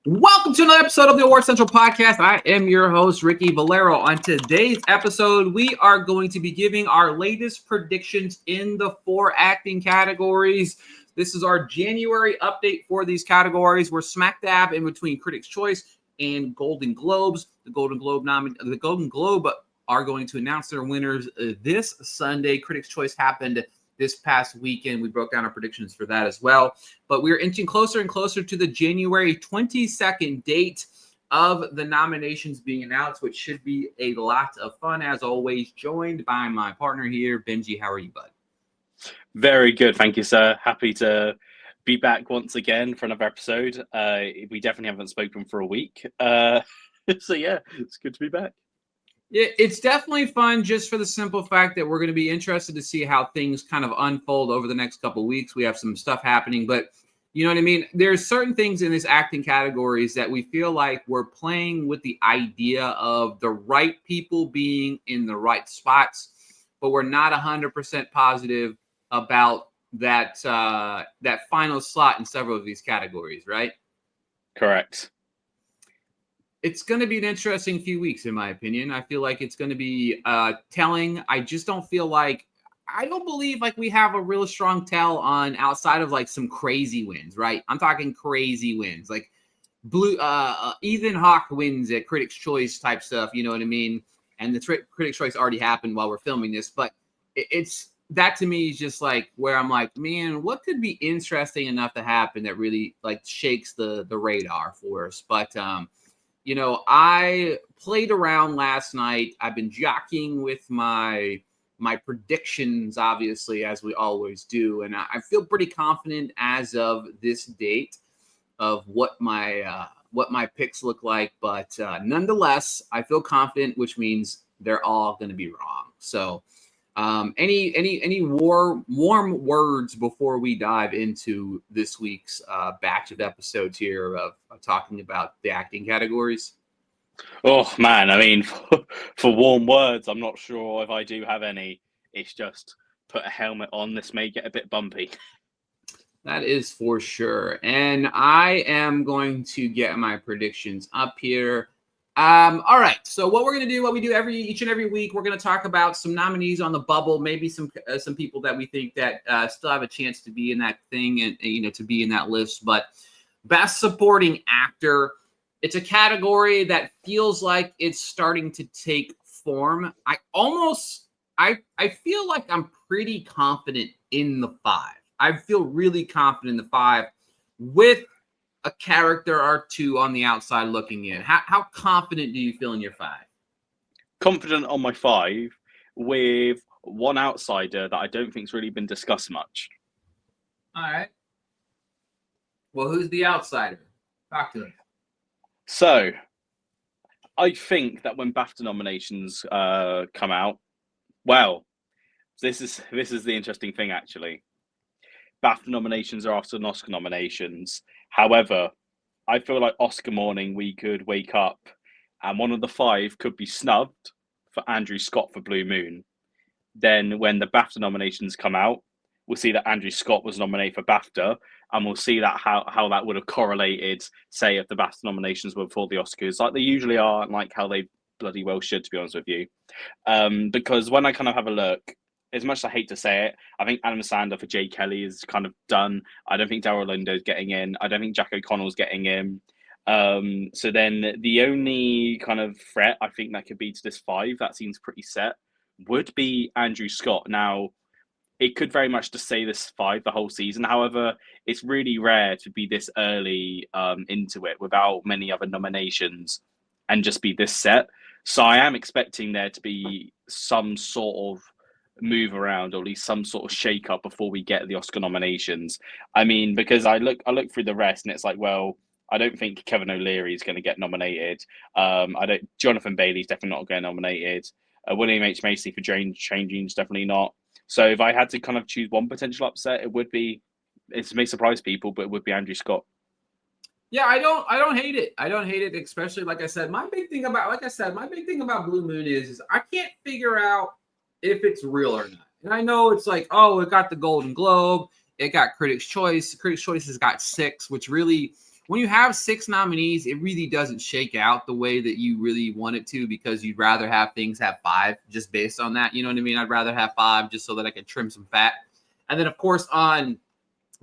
Welcome to another episode of the Award Central Podcast. I am your host, Ricky Valero. On today's episode, we are going to be giving our latest predictions in the 4 acting categories. This is our January update for these categories. We're smack dab in between Critics' Choice and Golden Globes. The Golden Globe are going to announce their winners this Sunday. Critics' Choice happened this past weekend. We broke down our predictions for that as well. But we're inching closer and closer to the January 22nd date of the nominations being announced, which should be a lot of fun. As always, joined by my partner here, Benji. How are you, bud? Very good. Thank you, sir. Happy to be back once again for another episode. We definitely haven't spoken for a week. So, yeah, it's good to be back. Yeah, it's definitely fun just for the simple fact that we're going to be interested to see how things kind of unfold over the next couple of weeks. We have some stuff happening, but you know what I mean? There's certain things in this acting categories that we feel like we're playing with the idea of the right people being in the right spots, but we're not 100% positive about that final slot in several of these categories, right? Correct. It's going to be an interesting few weeks, in my opinion. I feel like it's going to be telling. I don't believe like we have a real strong tell on outside of like some crazy wins, right? I'm talking crazy wins, like Ethan Hawke wins at Critics' Choice type stuff. You know what I mean? And the Critics' Choice already happened while we're filming this, but it's that to me is just like where I'm like, man, what could be interesting enough to happen that really like shakes the radar for us? But you know, I played around last night. I've been jockeying with my predictions, obviously, as we always do. And I feel pretty confident as of this date of what my picks look like. But nonetheless, I feel confident, which means they're all going to be wrong. So any warm words before we dive into this week's batch of episodes here of talking about the acting categories? Oh, man. I mean, for warm words, I'm not sure if I do have any. It's just put a helmet on. This may get a bit bumpy. That is for sure. And I am going to get my predictions up here. All right. So what we're going to do, what we do each and every week, we're going to talk about some nominees on the bubble, maybe some people that we think that still have a chance to be in that thing and you know to be in that list. But best supporting actor, it's a category that feels like it's starting to take form. I feel like I'm pretty confident in the 5. I feel really confident in the 5 with a character or two on the outside looking in. How confident do you feel in your 5? Confident on my 5 with one outsider that I don't think's really been discussed much. All right. Well, who's the outsider? Talk to him. So, I think that when BAFTA nominations come out, well, this is the interesting thing, actually. BAFTA nominations are after Oscar nominations. However, I feel like Oscar morning we could wake up and one of the 5 could be snubbed for Andrew Scott for Blue Moon. Then when the BAFTA nominations come out, we'll see that Andrew Scott was nominated for BAFTA, and we'll see that how that would have correlated, say, if the BAFTA nominations were before the Oscars, like they usually are, and like how they bloody well should, to be honest with you. Because when I kind of have a look, as much as I hate to say it, I think Adam Sandler for Jay Kelly is kind of done. I don't think Delroy Lindo's getting in. I don't think Jack O'Connell's getting in. So then the only kind of threat I think that could be to this 5, that seems pretty set, would be Andrew Scott. Now, it could very much just say this 5 the whole season. However, it's really rare to be this early into it without many other nominations and just be this set. So I am expecting there to be some sort of move around, or at least some sort of shake up before we get the Oscar nominations. I mean, because I look through the rest and it's like, well, I don't think Kevin O'Leary is going to get nominated. Jonathan Bailey's definitely not getting nominated. William H. Macy for Changing is definitely not. So if I had to kind of choose one potential upset, it may surprise people, but it would be Andrew Scott. Yeah, I don't hate it. I don't hate it, especially like I said. My big thing about Blue Moon is I can't figure out if it's real or not. And I know it's like, oh, it got the Golden Globe, it got Critics' Choice. Critics' Choice has got 6, which really when you have 6 nominees, it really doesn't shake out the way that you really want it to, because you'd rather have things have 5 just based on that. You know what I mean? I'd rather have 5 just so that I can trim some fat. And then, of course, on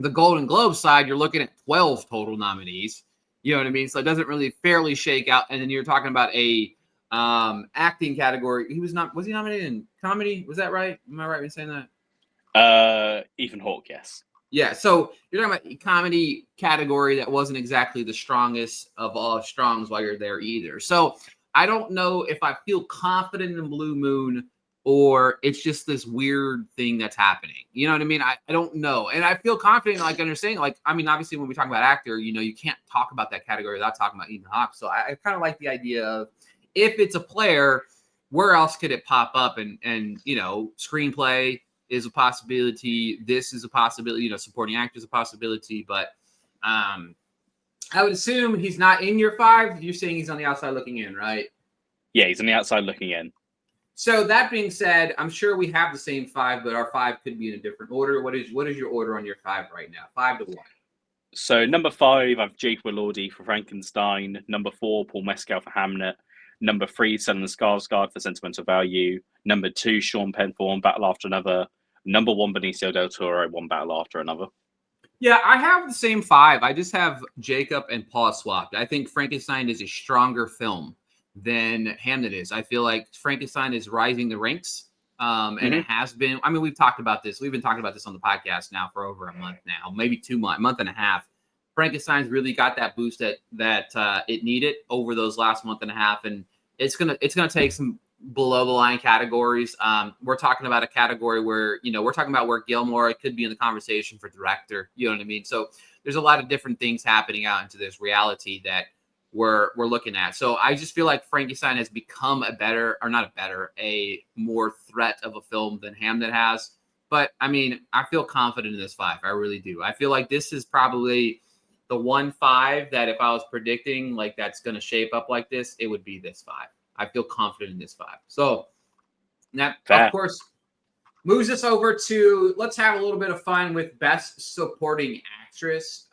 the Golden Globe side, you're looking at 12 total nominees. You know what I mean? So it doesn't really fairly shake out. And then you're talking about a acting category. Was he nominated in comedy? Was that right? Am I right in saying that? Ethan Hawke, yes. Yeah, so you're talking about a comedy category that wasn't exactly the strongest of all strongs while you're there either. So I don't know if I feel confident in Blue Moon or it's just this weird thing that's happening. You know what I mean? I don't know. And I feel confident, like understanding, like, I mean, obviously when we talk about actor, you know, you can't talk about that category without talking about Ethan Hawke. So I kind of like the idea of, if it's a player, where else could it pop up? And you know, screenplay is a possibility. This is a possibility. You know, supporting actor is a possibility. But I would assume he's not in your 5. You're saying he's on the outside looking in, right? Yeah, he's on the outside looking in. So that being said, I'm sure we have the same 5, but our 5 could be in a different order. What is your order on your 5 right now? 5 to 1. So number 5, I've Jake Willardy for Frankenstein. Number 4, Paul Mescal for Hamnet. Number 3, Stellan Skarsgård for Sentimental Value. Number 2, Sean Penn for One Battle After Another. Number 1, Benicio del Toro, One Battle After Another. Yeah, I have the same 5. I just have Jacob and Paul swapped. I think Frankenstein is a stronger film than Hamnet is. I feel like Frankenstein is rising the ranks, and it has been. I mean, we've talked about this. We've been talking about this on the podcast now for over a month now, maybe 2 months, month and a half. Frankenstein's really got that boost that it needed over those last month and a half, and it's gonna take some below the line categories. We're talking about a category where, you know, we're talking about where Gilmore could be in the conversation for director. You know what I mean? So there's a lot of different things happening out into this reality that we're looking at. So I just feel like Frankenstein has become a more threat of a film than Hamnet has. But I mean, I feel confident in this 5. I really do. I feel like this is probably the 1-5 that if I was predicting like that's going to shape up like this, it would be this 5. I feel confident in this 5. So that, of course, moves us over to, let's have a little bit of fun with Best Supporting Actress.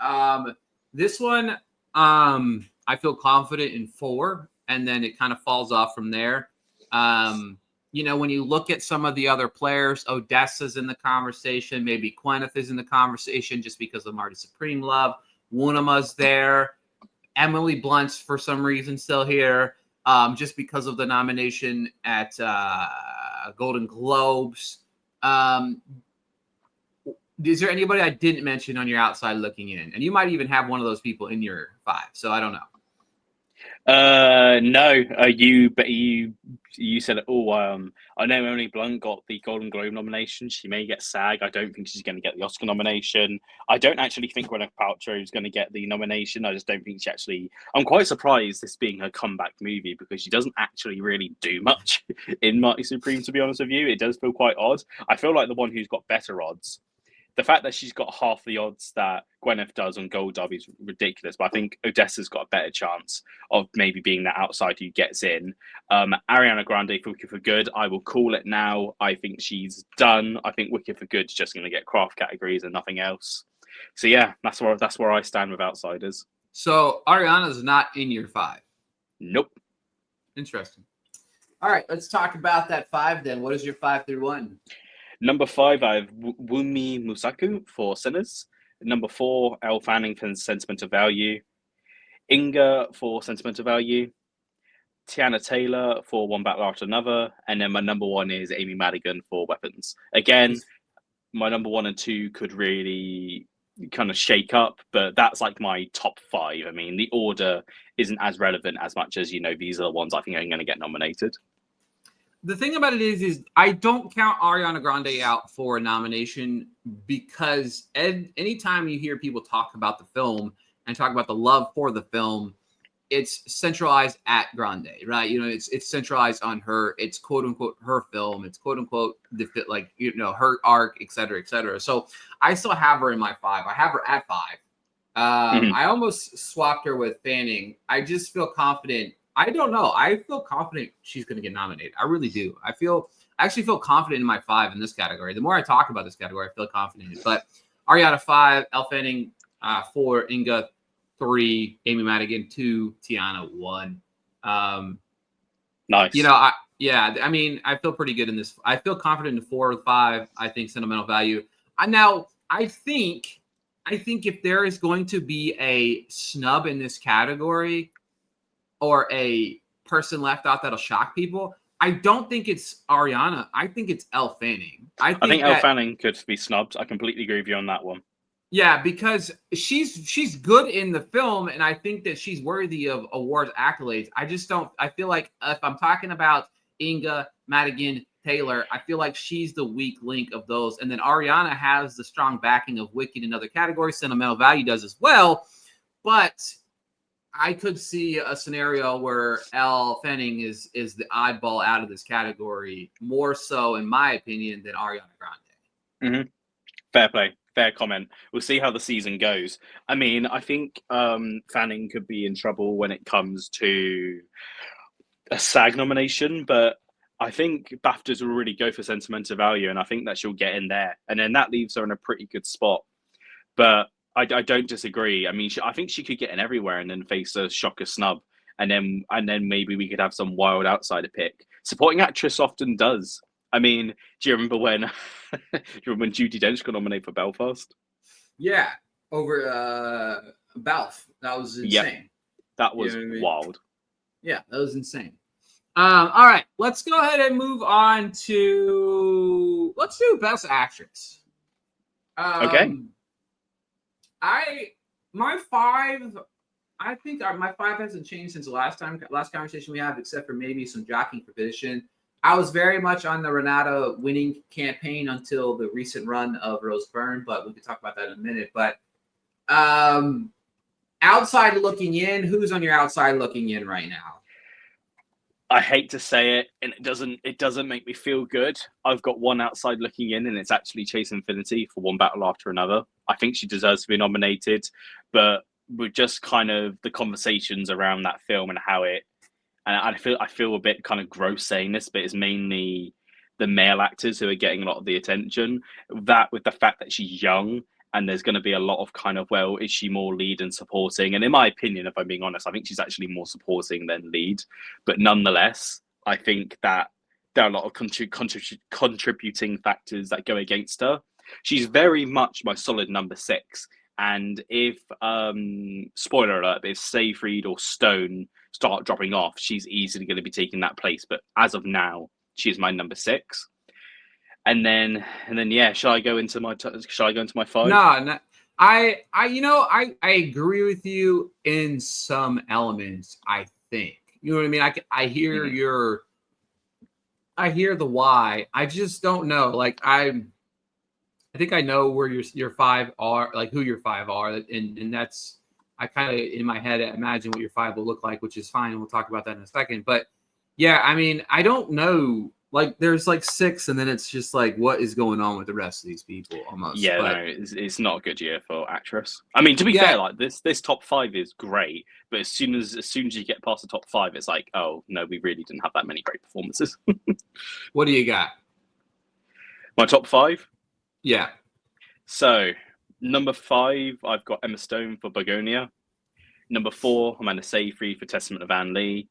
This one, I feel confident in 4, and then it kind of falls off from there. You know, when you look at some of the other players, Odessa's in the conversation. Maybe Gwyneth is in the conversation just because of Marty Supreme love. Woonama's there. Emily Blunt's for some reason still here, just because of the nomination at Golden Globes. Is there anybody I didn't mention on your outside looking in? And you might even have one of those people in your 5, so I don't know. No, you said it all. I know Emily Blunt got the Golden Globe nomination. She may get SAG. I don't think she's going to get the Oscar nomination. I don't actually think Gwyneth Paltrow is going to get the nomination. I just don't think she actually. I'm quite surprised this being her comeback movie because she doesn't actually really do much in Marty Supreme. To be honest with you, it does feel quite odd. I feel like the one who's got better odds. The fact that she's got half the odds that Gwyneth does on Gold Derby is ridiculous, but I think Odessa's got a better chance of maybe being that outsider who gets in. Ariana Grande for Wicked for Good, I will call it now. I think she's done. I think Wicked for Good is just going to get craft categories and nothing else. So yeah, that's where I stand with outsiders. So Ariana's not in your 5. Nope. Interesting. All right, let's talk about that 5 then. What is your 5 through 1? Number 5, I have Wunmi Musaku for Sinners. Number 4, Elle Fanning for Sentimental Value. Inga for Sentimental Value. Tiana Taylor for One Battle After Another. And then my number 1 is Amy Madigan for Weapons. Again, my number 1 and 2 could really kind of shake up, but that's like my top 5. I mean, the order isn't as relevant as much as, you know, these are the ones I think are going to get nominated. The thing about it is I don't count Ariana Grande out for a nomination because anytime you hear people talk about the film and talk about the love for the film, it's centralized at Grande, right? You know, it's centralized on her. It's quote unquote her film. It's quote unquote her arc, et cetera, et cetera. So I still have her in my 5. I have her at 5. I almost swapped her with Fanning. I just feel confident. I don't know. I feel confident she's going to get nominated. I really do. I actually feel confident in my 5 in this category. The more I talk about this category, I feel confident in it. But Ariana 5, Elle Fanning 4, Inga 3, Amy Madigan 2, Tiana 1. Nice. I mean, I feel pretty good in this. I feel confident in 4 or 5. I think sentimental value. I think if there is going to be a snub in this category or a person left out that'll shock people, I don't think it's Ariana. I think it's Elle Fanning. I think Elle Fanning could be snubbed. I completely agree with you on that one. Yeah, because she's good in the film, and I think that she's worthy of awards accolades. I feel like if I'm talking about Inga, Madigan, Taylor, I feel like she's the weak link of those. And then Ariana has the strong backing of Wicked in other categories. Sentimental value does as well. But I could see a scenario where Elle Fanning is the oddball out of this category, more so, in my opinion, than Ariana Grande. Mm-hmm. Fair play. Fair comment. We'll see how the season goes. I mean, I think Fanning could be in trouble when it comes to a SAG nomination, but I think BAFTAs will really go for sentimental value, and I think that she'll get in there. And then that leaves her in a pretty good spot. But I don't disagree. I mean, I think she could get in everywhere and then face a shocker snub. And then maybe we could have some wild outsider pick. Supporting actress often does. I mean, do you remember when Judi Dench got nominated for Belfast? Yeah, over Balf. That was insane. Yep. That was wild. Yeah, that was insane. All right, let's go ahead and move on to let's do Best Actress. Okay. My 5. I think my 5 hasn't changed since the last conversation we had, except for maybe some jockeying for position. I was very much on the Renata winning campaign until the recent run of Rose Byrne, but we could talk about that in a minute. But outside looking in, who's on your outside looking in right now? I hate to say it, and it doesn't make me feel good. I've got one outside looking in, and it's actually Chase Infinity for One Battle After Another. I think she deserves to be nominated, but with just kind of the conversations around that film and how it, and I feel a bit kind of gross saying this, but it's mainly the male actors who are getting a lot of the attention. That with the fact that she's young, and there's going to be a lot of kind of, well, is she more lead and supporting? And in my opinion, if I'm being honest, I think she's actually more supporting than lead. But nonetheless, I think that there are a lot of contributing factors that go against her. She's very much my solid number 6. And if, spoiler alert, if Seyfried or Stone start dropping off, she's easily going to be taking that place. But as of now, she is my number 6. And then, yeah. Shall I go into my 5? No. I agree with you in some elements. I think you know what I mean. I hear I hear the why. I just don't know. Like I think I know where your 5 are, like who your 5 are, and that's I kind of in my head imagine what your 5 will look like, which is fine. We'll talk about that in a second. But yeah, I mean, I don't know. Like there's like 6, and then it's just like, what is going on with the rest of these people? Almost. Yeah, but, no, it's not a good year for actress. I mean, to be fair, like this top 5 is great, but as soon as you get past the top 5, it's like, oh no, we really didn't have that many great performances. What do you got? My top 5? Yeah. So number 5, I've got Emma Stone for Begonia. Number 4, Amanda Seyfried for Testament of Anne Lee.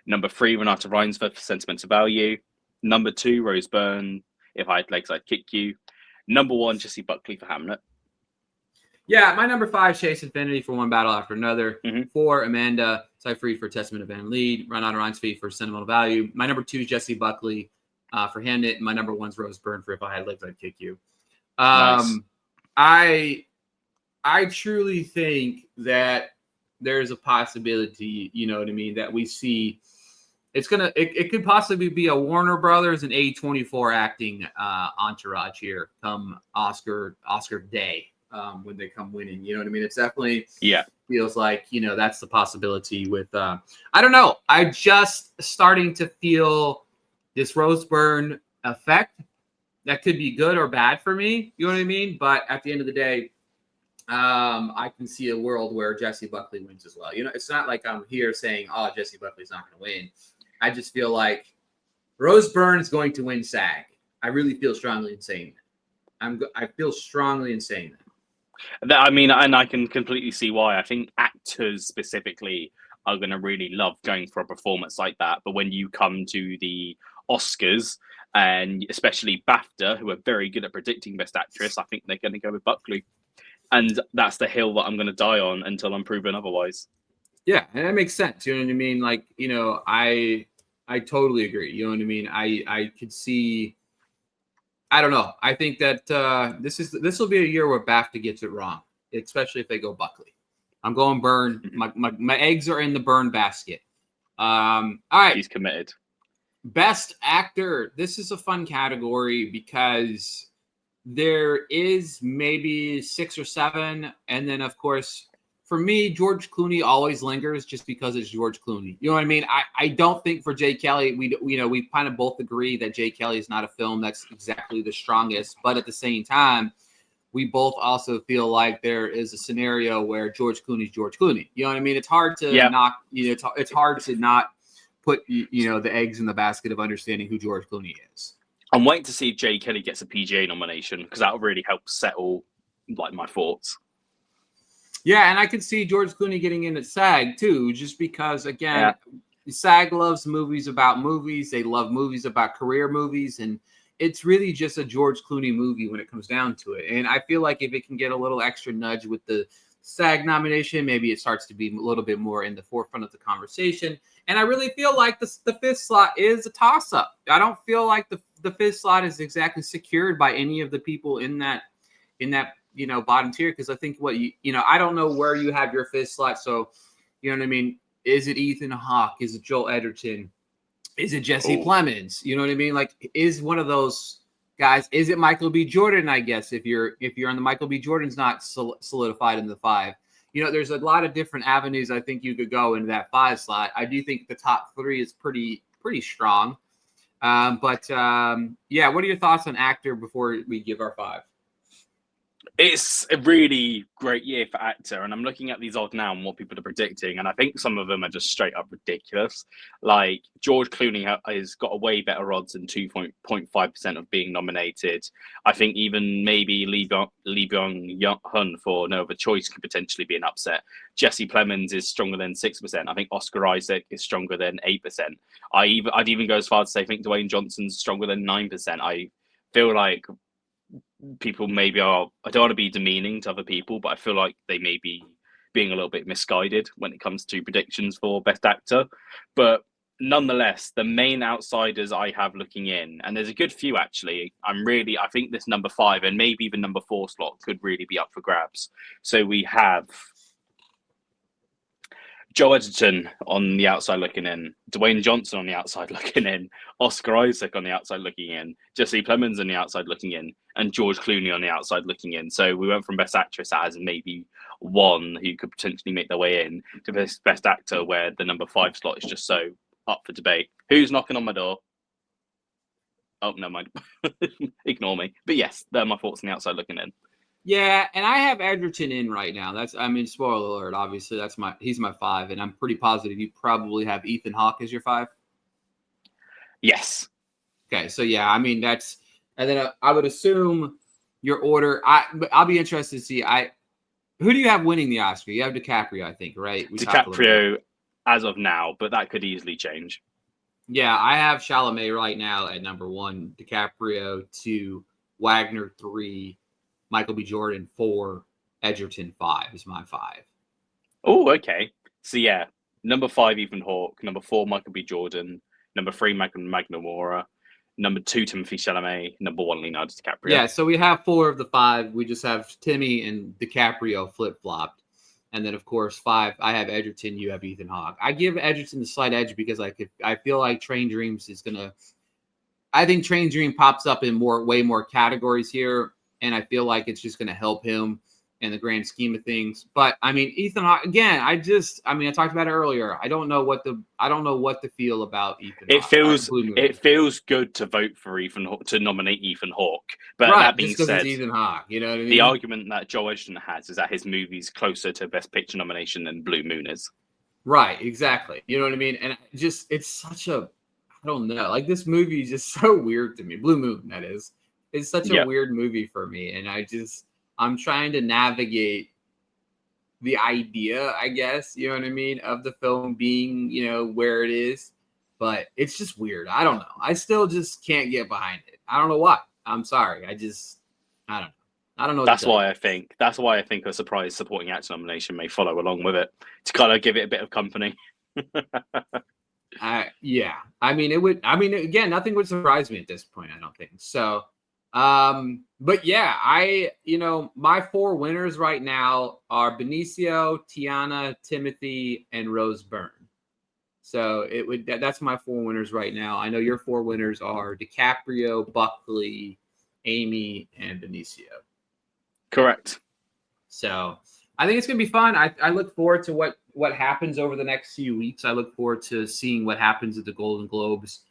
Number 3, Renata Reinsve for Sentimental Value. Number 2, Rose Byrne, If I Had Legs, I'd Kick You. Number 1, Jessie Buckley for Hamlet. Yeah, my number 5, Chase Infinity for One Battle After Another. Mm-hmm. 4, Amanda Seyfried for Testament of Anne Lee. Renata Reinsve for Sentimental Value. My number 2 is Jessie Buckley for Hamlet. And my number 1 is Rose Byrne for If I Had Legs, I'd Kick You. Nice. I truly think that there's a possibility, you know what I mean, that we see it could possibly be a Warner Brothers and A24 acting entourage here come Oscar day when they come winning. You know what I mean? It's definitely feels like, that's the possibility with I don't know. I just starting to feel this Rose Byrne effect that could be good or bad for me. You know what I mean? But at the end of the day, I can see a world where Jessie Buckley wins as well. It's not like I'm here saying, oh, Jessie Buckley's not going to win. I just feel like Rose Byrne is going to win SAG. I really feel strongly in saying that. I feel strongly in saying that. I mean, and I can completely see why. I think actors specifically are going to really love going for a performance like that. But when you come to the Oscars, and especially BAFTA, who are very good at predicting Best Actress, I think they're going to go with Buckley. And that's the hill that I'm going to die on until I'm proven otherwise. Yeah, and that makes sense. You know what I mean? Like, I totally agree. You know what I mean? I could see. I don't know. I think that this will be a year where BAFTA gets it wrong, especially if they go Buckley. I'm going Burn. My eggs are in the Burn basket. All right. He's committed. Best actor. This is a fun category because there is maybe 6 or 7, and then of course for me, George Clooney always lingers just because it's George Clooney. You know what I mean? I don't think for Jay Kelly, we kind of both agree that Jay Kelly is not a film that's exactly the strongest, but at the same time, we both also feel like there is a scenario where George Clooney's George Clooney. You know what I mean? It's hard to not, it's hard to not put, the eggs in the basket of understanding who George Clooney is. I'm waiting to see if Jay Kelly gets a PGA nomination because that will really help settle like my thoughts. Yeah, and I could see George Clooney getting in at SAG too, just because again, SAG loves movies about movies. They love movies about career movies, and it's really just a George Clooney movie when it comes down to it. And I feel like if it can get a little extra nudge with the SAG nomination, maybe it starts to be a little bit more in the forefront of the conversation. And I really feel like the 5th slot is a toss-up. I don't feel like the 5th slot is exactly secured by any of the people in that bottom tier, because I think I don't know where you have your 5th slot. So, you know what I mean? Is it Ethan Hawke? Is it Joel Edgerton? Is it Jesse Plemons? You know what I mean? Like, is one of those guys? Is it Michael B. Jordan? I guess if you're on the Michael B. Jordan's not solidified in the 5. There's a lot of different avenues I think you could go into that 5 slot. I do think the top 3 is pretty strong. Yeah, what are your thoughts on actor before we give our 5? It's a really great year for actor, and I'm looking at these odds now and what people are predicting, and I think some of them are just straight up ridiculous. Like George Clooney has got a way better odds than 2.5% of being nominated. I think even maybe Lee Byung-hun for No Other Choice could potentially be an upset. Jesse Plemons is stronger than 6%. I think Oscar Isaac is stronger than 8%. I'd even go as far to say I think Dwayne Johnson's stronger than 9%. I feel like people maybe are, I don't want to be demeaning to other people, but I feel like they may be being a little bit misguided when it comes to predictions for Best Actor. But nonetheless, the main outsiders I have looking in, and there's a good few actually, I think this number 5 and maybe even number 4 slot could really be up for grabs. So we have Joe Edgerton on the outside looking in, Dwayne Johnson on the outside looking in, Oscar Isaac on the outside looking in, Jesse Plemons on the outside looking in, and George Clooney on the outside looking in. So we went from Best Actress as maybe one who could potentially make their way in to Best Actor, where the number 5 slot is just so up for debate. Who's knocking on my door? Oh, no mind. Ignore me. But yes, they're my thoughts on the outside looking in. Yeah, and I have Edgerton in right now. Spoiler alert, obviously. He's my 5, and I'm pretty positive you probably have Ethan Hawke as your 5. Yes. Okay, so yeah, and then I would assume your order. I'll be interested to see. Who do you have winning the Oscar? You have DiCaprio, I think, right? DiCaprio as of now, but that could easily change. Yeah, I have Chalamet right now at number 1, DiCaprio 2, Wagner 3, Michael B. Jordan 4, Edgerton 5 is my 5. Oh, okay. So yeah, number 5 Ethan Hawke, number 4 Michael B. Jordan, number 3 Michael McNamara, number 2 Timothy Chalamet, number 1 Leonardo DiCaprio. Yeah, so we have 4 of the 5. We just have Timmy and DiCaprio flip-flopped. And then, of course, 5, I have Edgerton, you have Ethan Hawke. I give Edgerton the slight edge because I feel like Train Dreams is going to – I think Train Dream pops up in way more categories here, and I feel like it's just going to help him in the grand scheme of things. But Ethan Hawke, again, I talked about it earlier. I don't know what to feel about Ethan Hawke. It feels good to vote for Ethan Hawke, to nominate Ethan Hawke. But right, that being said, it's Ethan Hawke, you know what I mean? The argument that Joel Edgerton has is that his movie's closer to Best Picture nomination than Blue Moon is. Right, exactly. You know what I mean? And it's such a, I don't know, like this movie is just so weird to me. Blue Moon, that is. It's such a weird movie for me. And I'm trying to navigate the idea, I guess, you know what I mean, of the film being, where it is. But it's just weird. I don't know. I still just can't get behind it. I don't know why. I'm sorry. I don't know. I don't know. That's why I think a surprise supporting actor nomination may follow along with it to kind of give it a bit of company. Yeah. I mean, again, nothing would surprise me at this point, I don't think. So, but yeah, my 4 winners right now are Benicio, Tiana, Timothy, and Rose Byrne. So that's my 4 winners right now. I know your 4 winners are DiCaprio, Buckley, Amy, and Benicio. Correct. So I think it's gonna be fun. I look forward to what happens over the next few weeks. I look forward to seeing what happens at the Golden Globes.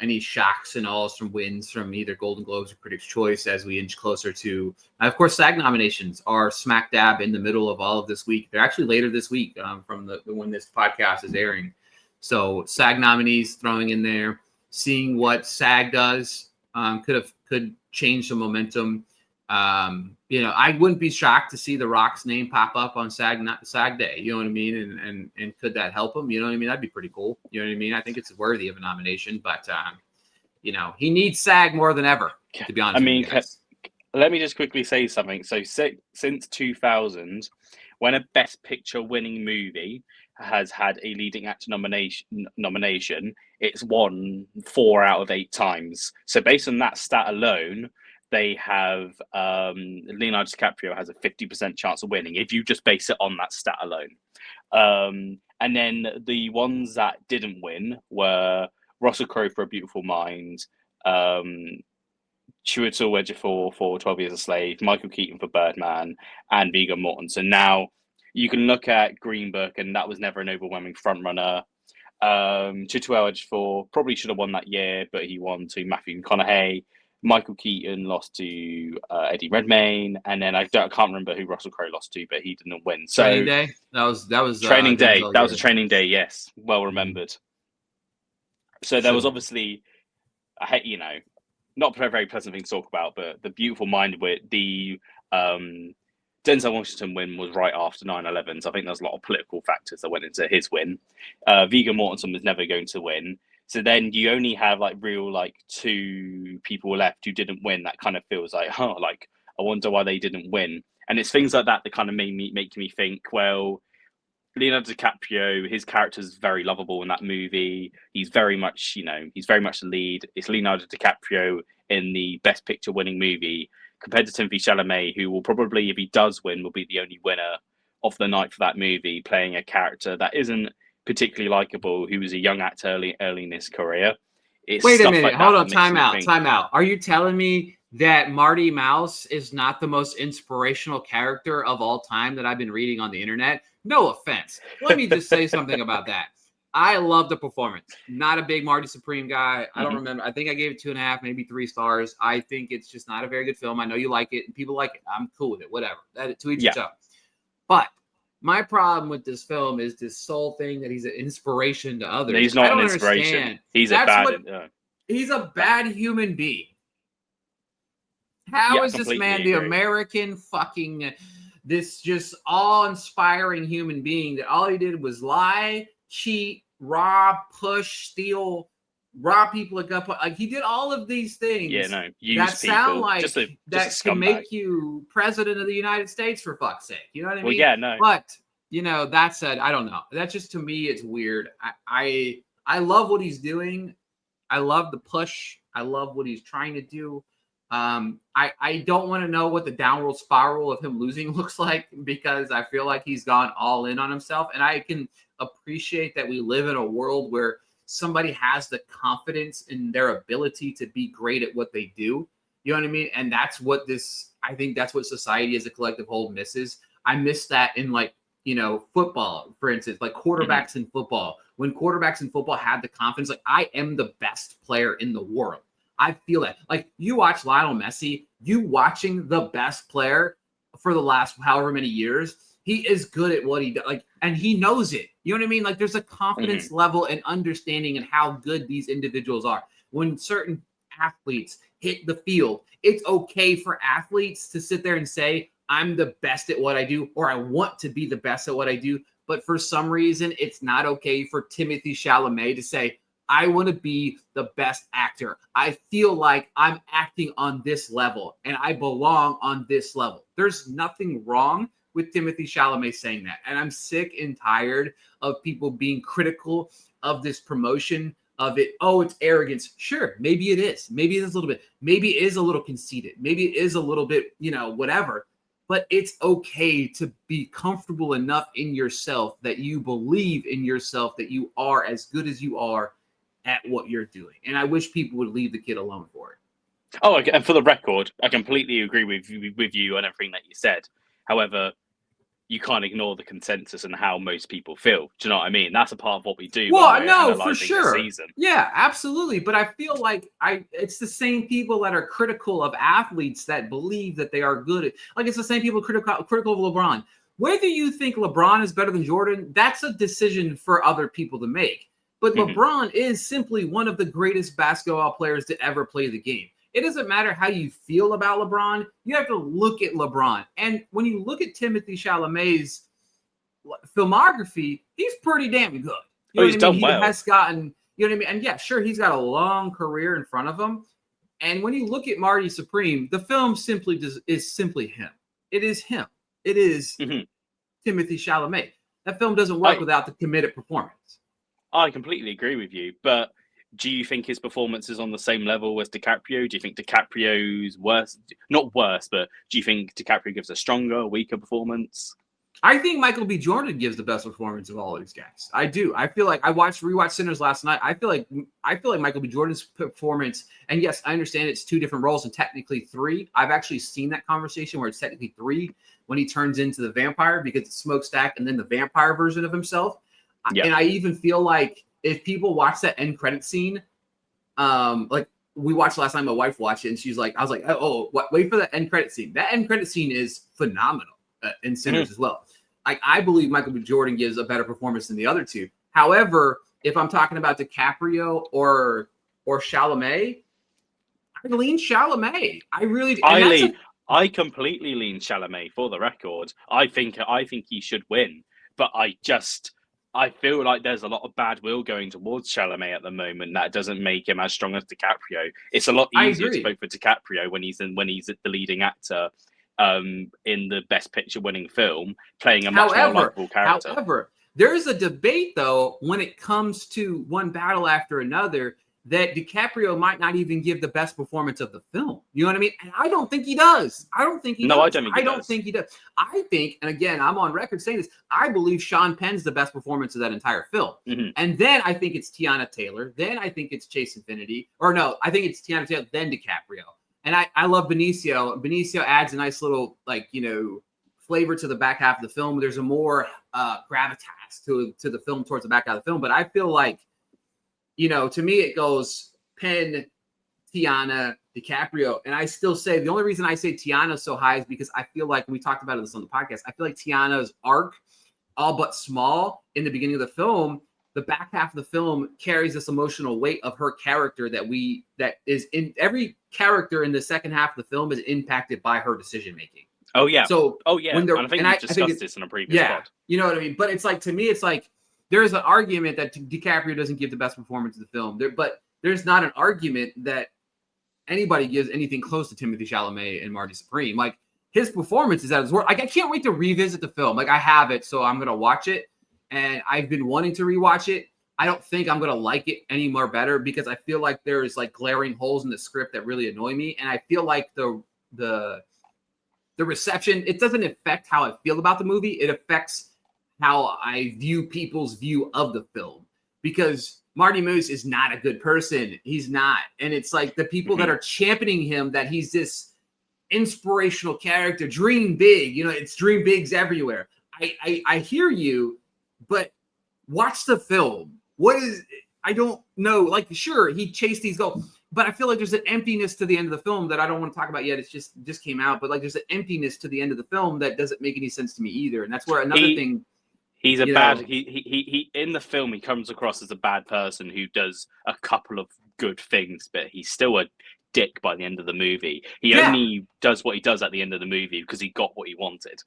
Any shocks and alls from wins from either Golden Globes or Critics' Choice as we inch closer to. Of course, SAG nominations are smack dab in the middle of all of this week. They're actually later this week from when this podcast is airing. So SAG nominees throwing in there, seeing what SAG does could change the momentum. I wouldn't be shocked to see The Rock's name pop up on SAG Day. You know what I mean? And could that help him? You know what I mean? That'd be pretty cool. You know what I mean? I think it's worthy of a nomination, but he needs SAG more than ever. To be honest, with you guys. Let me just quickly say something. So since 2000, when a Best Picture winning movie has had a leading actor nomination, it's won 4 out of 8 times. So based on that stat alone, they have Leonardo DiCaprio has a 50% chance of winning if you just base it on that stat alone. And then the ones that didn't win were Russell Crowe for A Beautiful Mind, Chiwetel Ejiofor for 12 Years a Slave, Michael Keaton for Birdman, and Viggo Mortensen. Now, you can look at Green Book, and that was never an overwhelming frontrunner. Chiwetel Ejiofor probably should have won that year, but he won to Matthew McConaughey. Michael Keaton lost to Eddie Redmayne, and then I can't remember who Russell Crowe lost to, but he didn't win. So Training Day. That was Training Day. That was a Training Day. Yes, well remembered. So there was obviously, not a very pleasant thing to talk about, but The Beautiful Mind with the Denzel Washington win was right after 9/11. So I think there's a lot of political factors that went into his win. Viggo Mortensen was never going to win. So then you only have 2 people left who didn't win. That kind of feels like, I wonder why they didn't win. And it's things like that kind of make me think, well, Leonardo DiCaprio, his character is very lovable in that movie. He's very much, the lead. It's Leonardo DiCaprio in the Best Picture winning movie compared to Timothée Chalamet, who will probably, if he does win, will be the only winner of the night for that movie, playing a character that isn't particularly likable, who was a young actor early in his career. Wait a minute, hold on, time out. Are you telling me that Marty Mouse is not the most inspirational character of all time that I've been reading on the internet? No offense. Let me just say something about that. I love the performance. Not a big Marty Supreme guy. I don't remember. I think I gave it 2.5, maybe 3 stars. I think it's just not a very good film. I know you like it and people like it. I'm cool with it. Whatever. To each its own. But my problem with this film is this sole thing that he's an inspiration to others. He's not an inspiration. Understand. He's a bad human being. How is this man the American fucking, this just awe-inspiring human being that all he did was lie, cheat, rob, push, steal, rob people at gunpoint? Like, he did all of these things. Yeah, no. That sound like that can make you president of the United States, for fuck's sake. You know what I mean? Well, yeah, no. But, that said, I don't know. That just, to me, it's weird. I love what he's doing. I love the push. I love what he's trying to do. I don't want to know what the downward spiral of him losing looks like, because I feel like he's gone all in on himself. And I can appreciate that we live in a world where somebody has the confidence in their ability to be great at what they do. You know what I mean? And I think that's what society as a collective whole misses. I miss that in football, for instance, like quarterbacks in football. When quarterbacks in football had the confidence, like, I am the best player in the world. I feel that. Like, you watch Lionel Messi, you watching the best player for the last however many years, he is good at what he does, and he knows it. You know what I mean? Like, there's a confidence level and understanding in how good these individuals are. When certain athletes hit the field. It's okay for athletes to sit there and say, I'm the best at what I do, or I want to be the best at what I do. But for some reason, it's not okay for Timothée Chalamet to say, I want to be the best actor. I feel like I'm acting on this level and I belong on this level. There's nothing wrong with Timothée Chalamet saying that. And I'm sick and tired of people being critical of this promotion of it. Oh, it's arrogance. Sure, maybe it is. Maybe it is a little bit. Maybe it is a little conceited. Maybe it is a little bit, whatever. But it's okay to be comfortable enough in yourself that you believe in yourself, that you are as good as you are at what you're doing. And I wish people would leave the kid alone for it. Oh, and for the record, I completely agree with you on everything that you said. However, you can't ignore the consensus and how most people feel. Do you know what I mean? That's a part of what we do. Well, no, for analysing sure. the season. Yeah, absolutely. But I feel like it's the same people that are critical of athletes that believe that they are good. Like it's the same people critical of LeBron. Whether you think LeBron is better than Jordan, that's a decision for other people to make. But LeBron is simply one of the greatest basketball players to ever play the game. It doesn't matter how you feel about LeBron. You have to look at LeBron. And when you look at Timothée Chalamet's filmography, he's pretty damn good. You know he's done well. He has gotten, you know what I mean? And yeah, sure, he's got a long career in front of him. And when you look at Marty Supreme, the film is simply him. It is him. It is Timothée Chalamet. That film doesn't work without the committed performance. I completely agree with you, but do you think his performance is on the same level as DiCaprio? Do you think DiCaprio's worse? Not worse, but do you think DiCaprio gives a stronger, weaker performance? I think Michael B. Jordan gives the best performance of all of these guys. I do. I feel like I rewatched Sinners last night. I feel like Michael B. Jordan's performance, and yes, I understand it's 2 different roles and technically 3. I've actually seen that conversation where it's technically 3 when he turns into the vampire because it's Smokestack and then the vampire version of himself. Yeah. And I even feel like if people watch that end credit scene, like we watched last time, my wife watched it and she's like, I was like, wait for the end credit scene. That end credit scene is phenomenal in Sinners as well. Like I believe Michael B. Jordan gives a better performance than the other 2. However, if I'm talking about DiCaprio or Chalamet, I lean Chalamet. I really do. I completely lean Chalamet for the record. I think he should win, but I feel like there's a lot of bad will going towards Chalamet at the moment that doesn't make him as strong as DiCaprio. It's a lot easier to vote for DiCaprio when he's the leading actor in the Best Picture winning film, playing a much more likable character. However, there's a debate though when it comes to one battle after another that DiCaprio might not even give the best performance of the film. You know what I mean? And I don't think he does. I don't think he does. I don't think he does. I think, and again, I'm on record saying this, I believe Sean Penn's the best performance of that entire film. And then I think it's Tiana Taylor. Then I think it's Chase Infinity. Or no, I think it's Tiana Taylor, then DiCaprio. And I love Benicio. Benicio adds a nice little, flavor to the back half of the film. There's a more gravitas to the film towards the back half of the film. But I feel like, to me, it goes Penn, Tiana, DiCaprio. And I still say the only reason I say Tiana so high is because I feel like we talked about this on the podcast. I feel like Tiana's arc, all but small in the beginning of the film, the back half of the film carries this emotional weight of her character that is in every character in the second half of the film is impacted by her decision making. Oh yeah. So and I think we discussed this in a previous pod. You know what I mean? But it's like, to me, it's like there's an argument that DiCaprio doesn't give the best performance of the film. But there's not an argument that anybody gives anything close to Timothée Chalamet and Marty Supreme. Like his performance is at his worst. Like I can't wait to revisit the film. Like I have it, so I'm gonna watch it. And I've been wanting to rewatch it. I don't think I'm going to like it any more better because I feel like there's glaring holes in the script that really annoy me. And I feel like the reception, it doesn't affect how I feel about the movie. It affects how I view people's view of the film because Marty Moose is not a good person. He's not. And it's like the people that are championing him, that he's this inspirational character, dream big, it's dream bigs everywhere. I hear you. But watch the film. I don't know. Sure, he chased these goals, but I feel like there's an emptiness to the end of the film that I don't want to talk about yet. It's just came out, but there's an emptiness to the end of the film that doesn't make any sense to me either. And that's where another thing. He's a You bad. know, He in the film he comes across as a bad person who does a couple of good things, but he's still a dick by the end of the movie. He yeah. only does what he does at the end of the movie because he got what he wanted.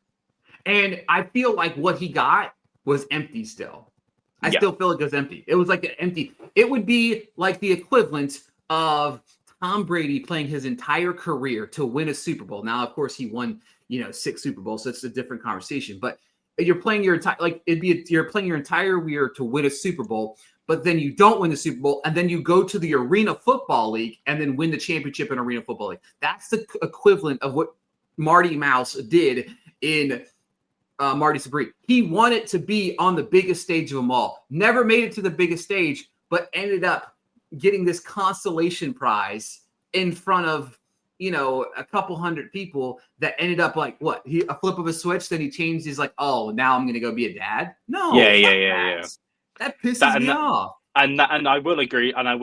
And I feel like what he got was empty still. I Yeah, still feel like it was empty. It was like an empty. It would be like the equivalent of Tom Brady playing his entire career to win a Super Bowl. Now, of course, he won, 6 Super Bowls, so it's a different conversation. But you're playing your entire you're playing your entire career to win a Super Bowl, but then you don't win the Super Bowl, and then you go to the Arena Football League and then win the championship in Arena Football League. That's the equivalent of what Marty Mouse did in Marty Sabri. He wanted to be on the biggest stage of them all. Never made it to the biggest stage, but ended up getting this consolation prize in front of, a couple hundred people that ended up like what? A flip of a switch, then he changed. He's like, oh, now I'm going to go be a dad? No, fuck that. That pisses that me and that, off. and I will agree, and I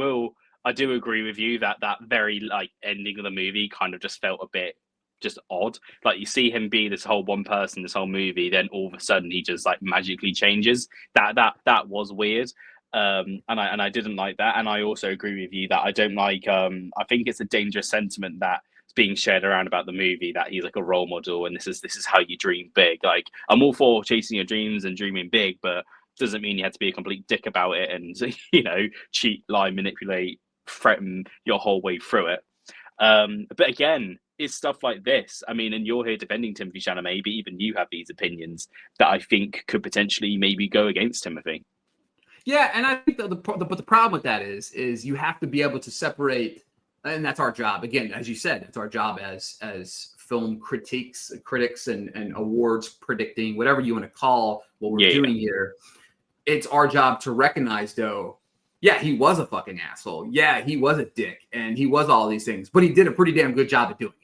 do agree with you that that very like ending of the movie kind of just felt a bit just odd. Like you see him be this whole one person, this whole movie, then all of a sudden he just like magically changes. That was weird. And I didn't like that. And I also agree with you that I don't like. I think it's a dangerous sentiment that's being shared around about the movie that he's like a role model and this is how you dream big. Like I'm all for chasing your dreams and dreaming big, but doesn't mean you had to be a complete dick about it and cheat, lie, manipulate, threaten your whole way through it. But again, it's stuff like this. I mean, and you're here defending Timothy Chalamet, but even you have these opinions that I think could potentially maybe go against Timothy. Yeah, and I think but the problem with that is you have to be able to separate, and that's our job. Again, as you said, it's our job as film critics and awards predicting, whatever you want to call what we're doing here. It's our job to recognize, though, yeah, he was a fucking asshole. Yeah, he was a dick, and he was all these things, but he did a pretty damn good job at doing it.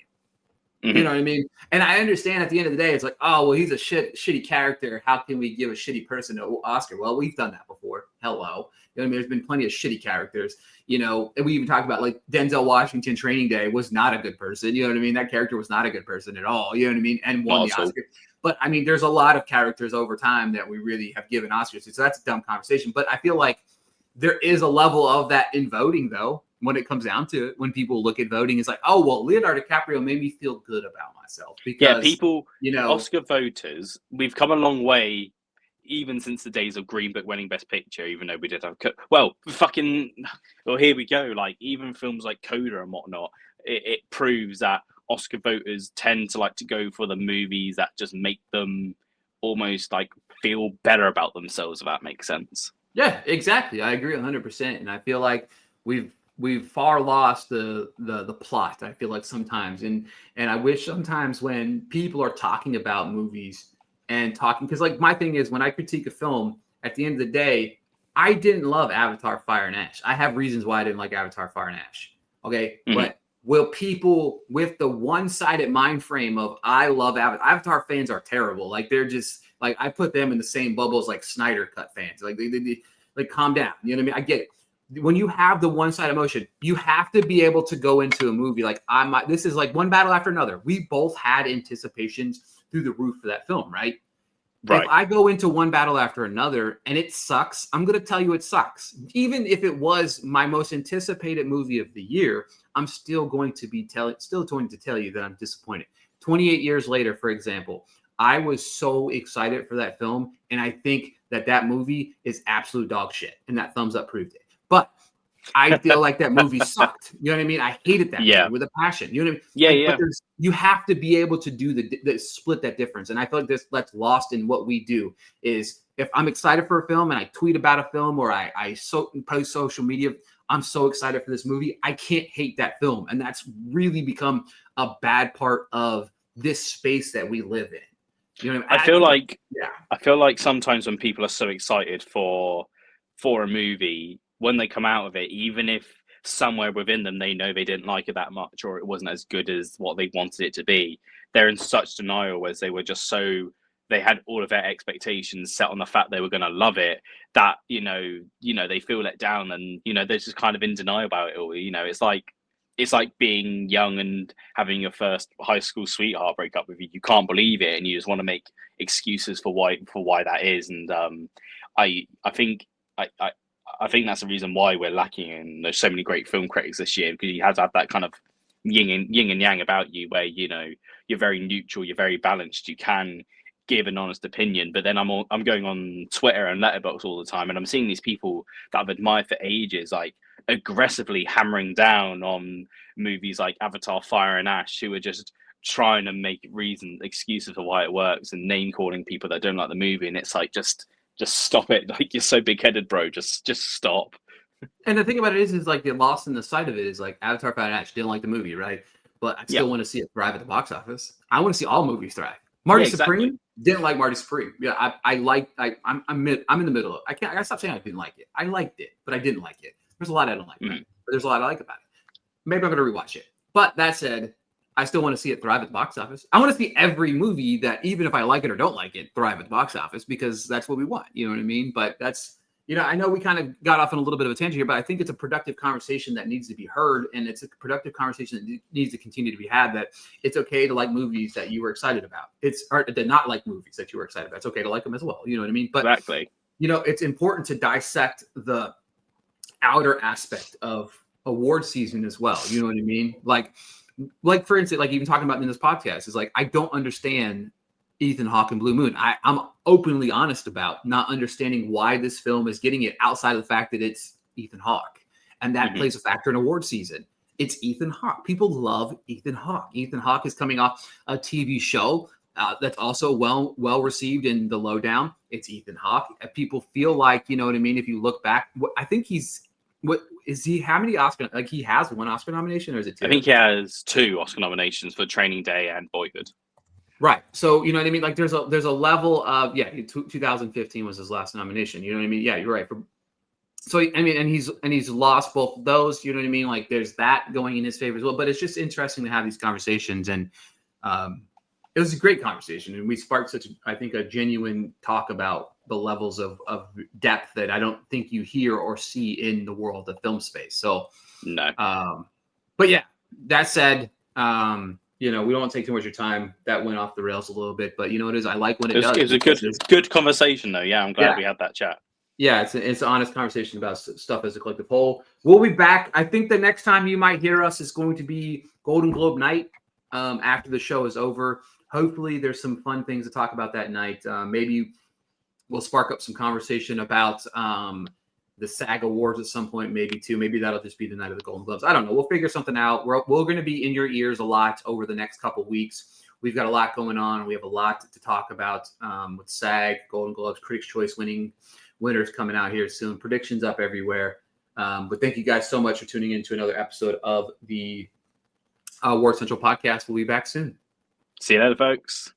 You know what I mean? And I understand at the end of the day, it's like, oh, well, he's a shitty character. How can we give a shitty person an Oscar? Well, we've done that before. Hello. You know what I mean? There's been plenty of shitty characters, and we even talked about like Denzel Washington Training Day was not a good person. You know what I mean? That character was not a good person at all. You know what I mean? And won the Oscar. But I mean, there's a lot of characters over time that we really have given Oscars to. So that's a dumb conversation. But I feel like there is a level of that in voting, though. When it comes down to it, when people look at voting, it's like, oh, well, Leonardo DiCaprio made me feel good about myself because, people, Oscar voters, we've come a long way, even since the days of Green Book winning Best Picture, even though we did have, here we go. Like, even films like Coda and whatnot, it proves that Oscar voters tend to like to go for the movies that just make them almost like feel better about themselves, if that makes sense. Yeah, exactly. I agree 100%. And I feel like we've far lost the plot. I feel like sometimes, and I wish sometimes when people are talking about movies and talking, because like my thing is when I critique a film, at the end of the day, I didn't love Avatar: Fire and Ash. I have reasons why I didn't like Avatar: Fire and Ash. Okay, but will people with the one-sided mind frame of I love Avatar fans are terrible. Like they're just like I put them in the same bubble as like Snyder Cut fans. Like they like calm down. You know what I mean? I get it. When you have the one-side emotion, you have to be able to go into a movie like this is like one battle after another. We both had anticipations through the roof for that film, right? If I go into one battle after another and it sucks, I'm going to tell you it sucks. Even if it was my most anticipated movie of the year, I'm still going to tell you that I'm disappointed. 28 years later, for example, I was so excited for that film, and I think that movie is absolute dog shit, and that thumbs up proved it. But I feel like that movie sucked. You know what I mean? I hated that movie with a passion. You know what I mean? But you have to be able to do the split that difference. And I feel like that's lost in what we do is if I'm excited for a film and I tweet about a film or I post social media, I'm so excited for this movie. I can't hate that film. And that's really become a bad part of this space that we live in. You know what I mean? I feel like sometimes when people are so excited for a movie, when they come out of it, even if somewhere within them they know they didn't like it that much or it wasn't as good as what they wanted it to be, they're in such denial as they were just they had all of their expectations set on the fact they were going to love it that they feel let down and they're just kind of in denial about it all. It's like it's like being young and having your first high school sweetheart break up with you. You can't believe it, and you just want to make excuses for why that is. And I think I think that's the reason why we're lacking. And there's so many great film critics this year, because you have to have that kind of yin and yang about you, where you're very neutral, you're very balanced, you can give an honest opinion. But then I'm going on Twitter and Letterboxd all the time, and I'm seeing these people that I've admired for ages, like aggressively hammering down on movies like Avatar: Fire and Ash, who are just trying to make excuses for why it works, and name calling people that don't like the movie. And it's like, just stop it. Like, you're so big headed, bro. Just stop. And the thing about it is like, get lost in the sight of it is like, Avatar: Fire and Ash didn't like the movie, right? But I still want to see it thrive at the box office. I want to see all movies thrive. Marty Supreme didn't like Marty Supreme. Yeah, I'm in the middle. I gotta stop saying I didn't like it. I liked it, but I didn't like it. There's a lot I don't like, but there's a lot I like about it. Maybe I'm gonna rewatch it. But that said, I still want to see it thrive at the box office. I want to see every movie that, even if I like it or don't like it, thrive at the box office, because that's what we want. You know what I mean? But that's, I know we kind of got off on a little bit of a tangent here, but I think it's a productive conversation that needs to be heard. And it's a productive conversation that needs to continue to be had, that it's okay to like movies that you were excited about. Or to not like movies that you were excited about. It's okay to like them as well. You know what I mean? But exactly. It's important to dissect the outer aspect of award season as well. You know what I mean? Like for instance, like even talking about in this podcast is like, I don't understand Ethan Hawke and Blue Moon. I'm openly honest about not understanding why this film is getting it, outside of the fact that it's Ethan Hawke, and that plays a factor in award season. It's Ethan Hawke. People love Ethan Hawke. Ethan Hawke is coming off a TV show that's also well received in The Lowdown. It's Ethan Hawke. People feel like, you know what I mean? If you look back, I think how many Oscar, like he has one Oscar nomination, or is it two? I think he has 2 Oscar nominations for Training Day and Boyhood. Right. So, you know what I mean? Like there's a level of, 2015 was his last nomination. You know what I mean? Yeah, you're right. So, I mean, and he's lost both of those, you know what I mean? Like there's that going in his favor as well, but it's just interesting to have these conversations. And it was a great conversation. And we sparked I think a genuine talk about the levels of depth that I don't think you hear or see in the world of film space. So, no. But yeah, that said, we don't want to take too much of your time. That went off the rails a little bit, but you know what it is? I like when it does. It was a good conversation, though. Yeah, I'm glad we had that chat. Yeah, it's an honest conversation about stuff as a collective whole. We'll be back. I think the next time you might hear us is going to be Golden Globe night, after the show is over. Hopefully there's some fun things to talk about that night. Maybe we'll spark up some conversation about the SAG Awards at some point, maybe too. Maybe that'll just be the night of the Golden Globes. I don't know. We'll figure something out. We're going to be in your ears a lot over the next couple of weeks. We've got a lot going on. We have a lot to talk about with SAG, Golden Globes, Critics' Choice winners coming out here soon. Predictions up everywhere. But thank you guys so much for tuning in to another episode of the Award Central podcast. We'll be back soon. See you later, folks.